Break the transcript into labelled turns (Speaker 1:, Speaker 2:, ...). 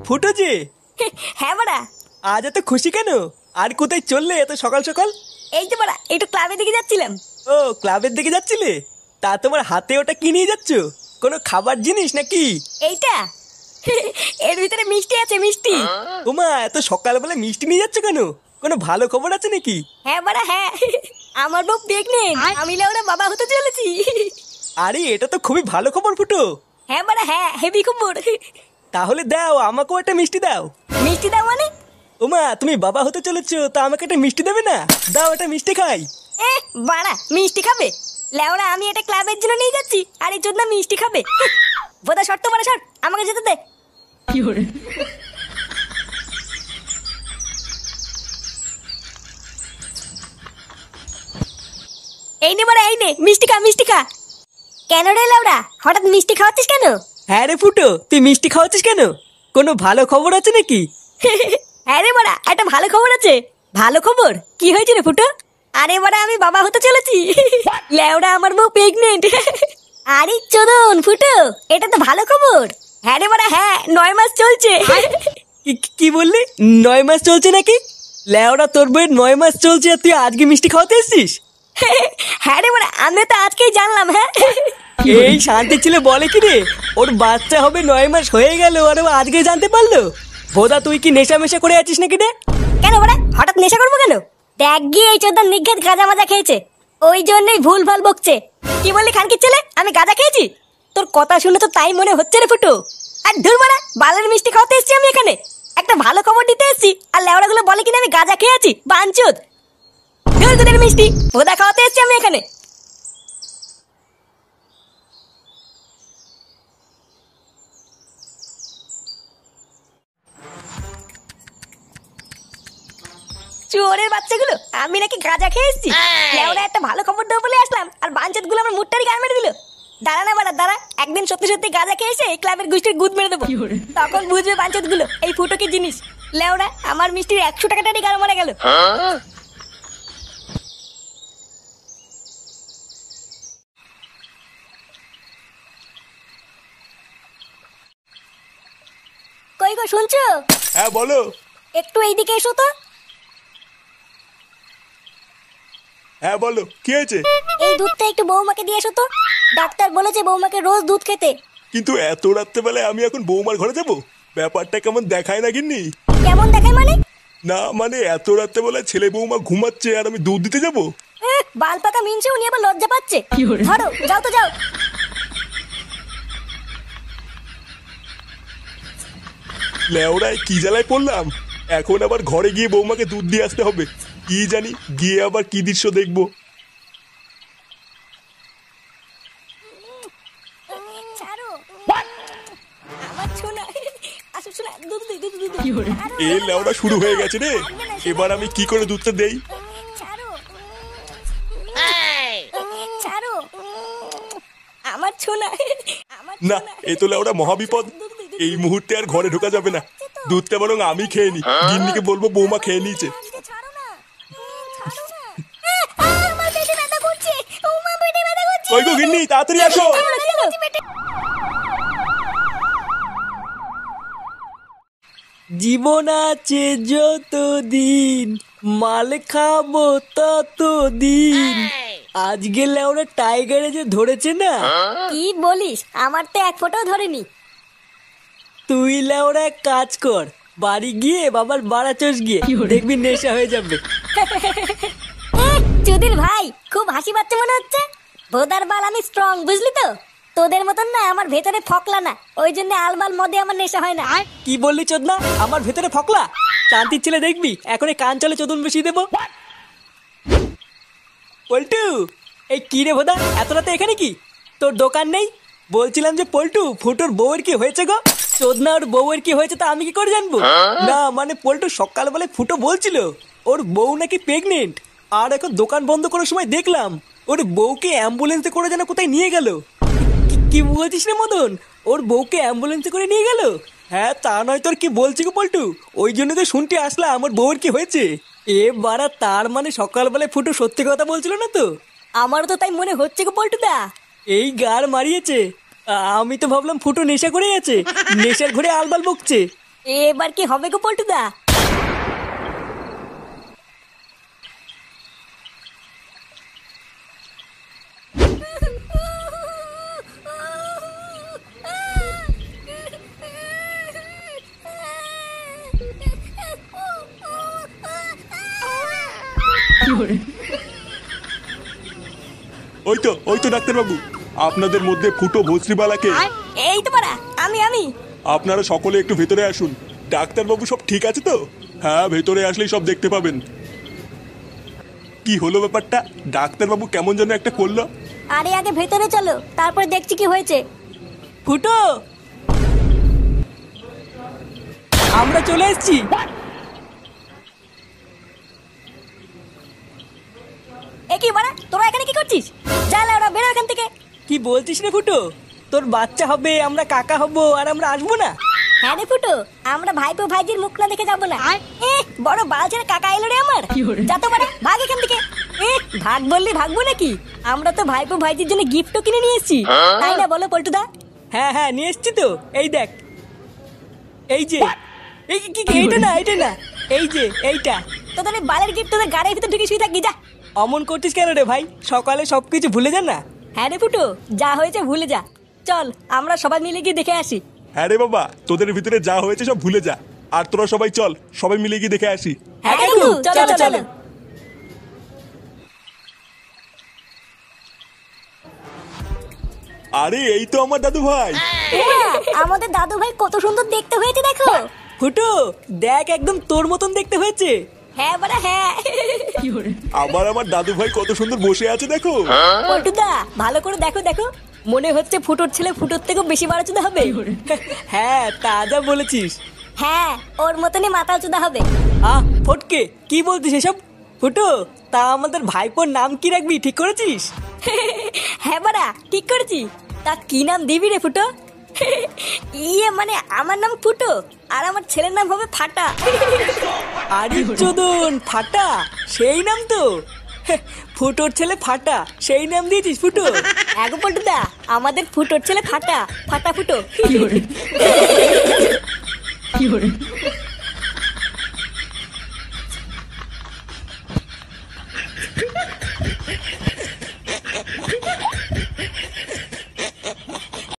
Speaker 1: ফুটো যে।
Speaker 2: হ্যাঁ বাড়া।
Speaker 1: আজ এত খুশি কেন? আর কোথায় চললে এত সকাল সকাল?
Speaker 2: এই তো বাড়া একটু ক্লাবের দিকে যাচ্ছিলাম।
Speaker 1: ও, ক্লাবের দিকে যাচ্ছিলে? তা তোমার হাতে ওটা কি নিয়ে যাচ্ছ? কোনো খাবার জিনিস নাকি?
Speaker 2: এইটা এর ভিতরে মিষ্টি আছে, মিষ্টি।
Speaker 1: তোমা এত সকালবেলা মিষ্টি নিয়ে যাচ্ছ কেন? কোনো ভালো খবর আছে নাকি?
Speaker 2: হ্যাঁ বাড়া হ্যাঁ, আমার বউ প্রেগনেন্ট, আমি লেওরা বাবা হতে চলেছি।
Speaker 1: আরে এটা তো খুবই ভালো খবর ফুটো।
Speaker 2: হ্যাঁ বাড়া হ্যাঁ, হেভি খবর।
Speaker 1: তাহলে দাও, আমাকেও একটা মিষ্টি দাও।
Speaker 2: মিষ্টি দাও মানে?
Speaker 1: ওমা, তুমি বাবা হতে চলেছো তা আমাকে একটা মিষ্টি দেবে না? দাও, একটা মিষ্টি খাই।
Speaker 2: এ বাড়া, মিষ্টি খাবে? লেওরা আমি এটা ক্লাবের জন্য নিয়ে যাচ্ছি, আর এই জন্য মিষ্টি খাবে? বোধা শর্ত বাড়া, শর্ট আমাকে যেতে দে। এই নে বাড়া, এই নে মিষ্টি খা, মিষ্টি খা। কেন রে লেওরা, হঠাৎ মিষ্টি খাওয়াচ্ছিস কেন?
Speaker 1: হ্যাঁ রে ফুটো, তুই মিষ্টি খাওয়াচ্ছিস কেন? কোনো ভালো খবর আছে নাকি?
Speaker 2: হ্যাঁ রে বাড়া, একটা ভালো খবর আছে। ভালো খবর? কি হয়েছে রে ফুটো? আরে বাড়া, আমি বাবা হতে চলেছি। লেওরা আমার বউ প্রেগনেন্ট। আরে চোদন ফুটো, এটা তো ভালো খবর। হ্যাঁ রে বাড়া হ্যাঁ, 9 মাস চলছে।
Speaker 1: কি বললি? 9 মাস চলছে নাকি? লেওড়া, তোর বইয়ের 9 মাস চলছে আর তুই আজকে মিষ্টি খাওয়াতে এসছিস?
Speaker 2: হ্যাঁ রে বাড়া, আমি তো আজকেই জানলাম। হ্যাঁ,
Speaker 1: এই শান্তি ছিল বলে কি রে, ওর বাচ্চা হবে 9 মাস হয়ে গেল আর ও আজকে জানতে পারলো? বোধা তুই কি নেশা মেশা করে আছিস নাকি রে?
Speaker 2: কেন বাড়া হঠাৎ নেশা করবো কেন? দেখ গিয়ে এই চোদন নিঘাত গাঁজা মাজা খেয়েছে, ওই জন্যই ভুল ভাল বকছে। কি বললি খানকির ছেলে, আমি গাঁজা খেয়েছি? তোর কথা শুনে তো তাই মনে হচ্ছে রে ফুটো। আর ধুর বাড়া, বালের মিষ্টি খাওয়াতে এসেছি আমি এখানে, একটা ভালো খবর দিতে এসেছি, আর লেওড়া গুলো বলে কিনা আমি গাঁজা খেয়েছি। বাঞ্চোদ, ধুর তোদের মিষ্টি ভোদা খাওয়াতে এসেছি আমি এখানে। চোরের বাচ্চাগুলো, আমি নাকি গাঁজা খেয়ে এসেছি? লেওড়া একটা ভালো খবর দেবো বলে আসলাম, আর বাঞ্চোদ গুলো আমার মুটটারি গান মেরে দিল। দাঁড়া না বাড়া দাঁড়া, একদিন সত্যি সত্যি গাঁজা খেয়ে এসে এই ক্লাবের গোষ্ঠীর গুদ মেরে দেবো, তখন বুঝবে বাঞ্চোদ গুলো এই ফুটো কি জিনিস। লেওড়া আমার মিষ্টির 100 টাকাটারই গান মারা গেল। কই গো শুনছো?
Speaker 1: হ্যাঁ বলো।
Speaker 2: একটু এইদিকে এসো তো।
Speaker 1: হ্যাঁ বলো, কি হয়েছে?
Speaker 2: এই দুধটা একটু বৌমাকে দিয়ে এসো তো, ডাক্তার বলেছে বৌমাকে রোজ দুধ খেতে।
Speaker 1: কিন্তু এত রাত্রেবেলায় আমি এখন বৌমার ঘরে যাব? ব্যাপারটা কেমন দেখায় না গিন্নি?
Speaker 2: কেমন দেখায় মানে?
Speaker 1: না মানে এত রাত্রেবেলায় ছেলে বৌমা ঘুমাচ্ছে আর আমি দুধ দিতে যাব?
Speaker 2: বাল পাকা মিনছে, উনি আবার লজ্জা পাচ্ছে। ধরো যাও তো যাও।
Speaker 1: লেওড়ায় কি জ্বালায় পড়লাম, এখন আবার ঘরে গিয়ে বৌমাকে দুধ দিয়ে আসতে হবে। কি জানি গিয়ে আবার কি দৃশ্য দেখবো। এই লেওড়া শুরু হয়ে গেছে রে, এবার আমি কি করে দুধটা দেই?
Speaker 2: আমার ছোনা,
Speaker 1: না, এ তো লেওড়া মহাবিপদ। এই মুহূর্তে আর ঘরে ঢোকা যাবে না। দুধটা বরং আমি খেয়ে নি, গিন্নিকে বলবো বৌমা খেয়ে নিয়েছে। ওই গো গিন্নি, তাড়াতাড়ি আসো। জীবন আছে যতদিন, মাল খাবো ততদিন। আজকে লেওড়া টাইগারে যে ধরেছে না।
Speaker 2: কি বলিস, আমার তো এক ফোঁটাও ধরেনি।
Speaker 1: তুই লেওড়া এক কাজ কর, বাড়ি গিয়ে বাবার বাড়া চোষ গিয়ে দেখবি নেশা হয়ে যাবে।
Speaker 2: চুদির ভাই, খুব হাসি পাচ্ছে মনে হচ্ছে। ভোদার বাল আমি স্ট্রং, বুঝলি তো? তোদের মতন না, আমার ভেতরে ফকলা না, ওই জন্য আলবাল মদে আমার নেশা হয় না।
Speaker 1: কি বললি চোদনা, আমার ভেতরে ফকলা? শান্তির ছেলে দেখবি এখন এই কান চলে চোদন বসিয়ে দেবো। পল্টু, এই কি রে ভোদা, এত রাতে এখানে কি? তোর দোকান নেই? বলছিলাম যে পল্টু, ফুটোর বউয়ের কি হয়েছে গো? চোদনা, ওর বউয়ের কি হয়েছে তা আমি কি করে জানবো? না মানে পল্টু সকালবেলায় ফুটো বলছিল ওর বউ নাকি প্রেগনেন্ট, আর এখন দোকান বন্ধ করার সময় দেখলাম ওর বউকে অ্যাম্বুলেন্সে করে যেন কোথায় নিয়ে গেল। কি বলছিস রে মদন, ওর বউকে অ্যাম্বুলেন্সে করে নিয়ে গেল? হ্যাঁ তা নয় তোর কি বলছি গো পল্টু, ওই জন্য তো শুনতে আসলাম আমার বউয়ের কি হয়েছে। এ বাড়া, তার মানে সকালবেলায় ফুটো সত্যি কথা বলছিল না তো?
Speaker 2: আমারও তো তাই মনে হচ্ছে গো পল্টুদা।
Speaker 1: এই গার মারিয়েছে। আমি তো ভাবলাম ফুটো নেশা করে আছে, নেশার ঘরে আলবাল বকছে।
Speaker 2: এবার কি হবে গো পল্টুদা?
Speaker 3: ওই তো ডাক্তারবাবু, আপনাদের মধ্যে ফুটো ভস্রিবালাকে।
Speaker 2: এই তো পারা, আমি
Speaker 3: আপনারা সকলে একটু ভেতরে আসুন। ডাক্তারবাবু সব ঠিক আছে তো? হ্যাঁ, ভেতরে আসলেই সব দেখতে পাবেন। কি হলো ব্যাপারটা? ডাক্তারবাবু কেমন যেন একটা করলো।
Speaker 2: আরে আগে ভেতরে চলো, তারপরে দেখছি কি হয়েছে।
Speaker 1: ফুটো, আমরা চলে এসেছি।
Speaker 2: এ কি বাড়া, তোরা এখানে কি করছিস? যা ওরা বেরো এখান থেকে।
Speaker 1: কি বলছিস রে ফুটো? তোর বাচ্চা হবে, আমরা কাকা হব, আর আমরা আসবো না?
Speaker 2: হ্যাঁ রে ফুটো, আমরা ভাইপো ভাইজির মুখ না দেখে যাবো না। বড় বালছের কাকা এলো রে আমার। যা তো বাড়া, ভাগ এখান থেকে। ভাগ বললি ভাগবো নাকি? আমরা তো ভাইপো ভাইজির জন্য গিফটও কিনে নিয়ে এসেছি, তাই না বলো পল্টুদা?
Speaker 1: হ্যাঁ নিয়ে এসছি তো। এই দেখ, এই যে এইটা না, এই যে এইটা।
Speaker 2: তোদের এই বালের গিফট তোদের গাড়ির ভিতর ঢুকে শুয়ে থাকি, যা।
Speaker 1: অমন করছিস কেন রে ভাই? সকালে সবকিছু ভুলে যা না।
Speaker 2: হ্যাঁ রে ফুটো, যা হয়েছে ভুলে যা। চল আমরা সবাই মিলে গিয়ে দেখে আসি।
Speaker 3: হ্যাঁ রে বাবা, তোদের ভিতরে যা হয়েছে সব ভুলে যা। আর তোরা সবাই চল, সবাই মিলে গিয়ে দেখে আসি।
Speaker 2: হ্যাঁ কাকু, চলো চলো।
Speaker 3: আরে এই তো আমার দাদু ভাই।
Speaker 2: আমাদের দাদু ভাই কত সুন্দর দেখতে হয়েছে দেখো।
Speaker 1: ফুটো দেখ, একদম তোর মতন দেখতে হয়েছে।
Speaker 2: হ্যাঁ বাড়া হ্যাঁ।
Speaker 3: আমার দাদু ভাই কত সুন্দর বসে আছে দেখো।
Speaker 2: পল্টুদা ভালো করে দেখো দেখো, মনে হচ্ছে ফুটোর ছেলে ফুটোর থেকেও বেশি বাড়াচুদা হবে।
Speaker 1: হ্যাঁ, তা যা বলেছিস।
Speaker 2: হ্যাঁ, ওর মতনই মাথা চুদা হবে।
Speaker 1: ফটকে, কি বলছিস এসব? ফুটো, তা আমাদের ভাইপোর নাম কি রাখবি ঠিক করেছিস?
Speaker 2: হ্যাঁ বাড়া, ঠিক করেছি। তা কি নাম দিবি রে ফুটো? মানে আমার নাম ফুটো, আর আমার ছেলের নাম হবে ফাটা।
Speaker 1: আরে চোদন, ফাটা সেই নাম তো। ফুটোর ছেলে ফাটা, সেই নাম দিয়েছিস ফুটো?
Speaker 2: এগো পল্টুদা, আমাদের ফুটোর ছেলে ফাটা, ফাটা ফুটো।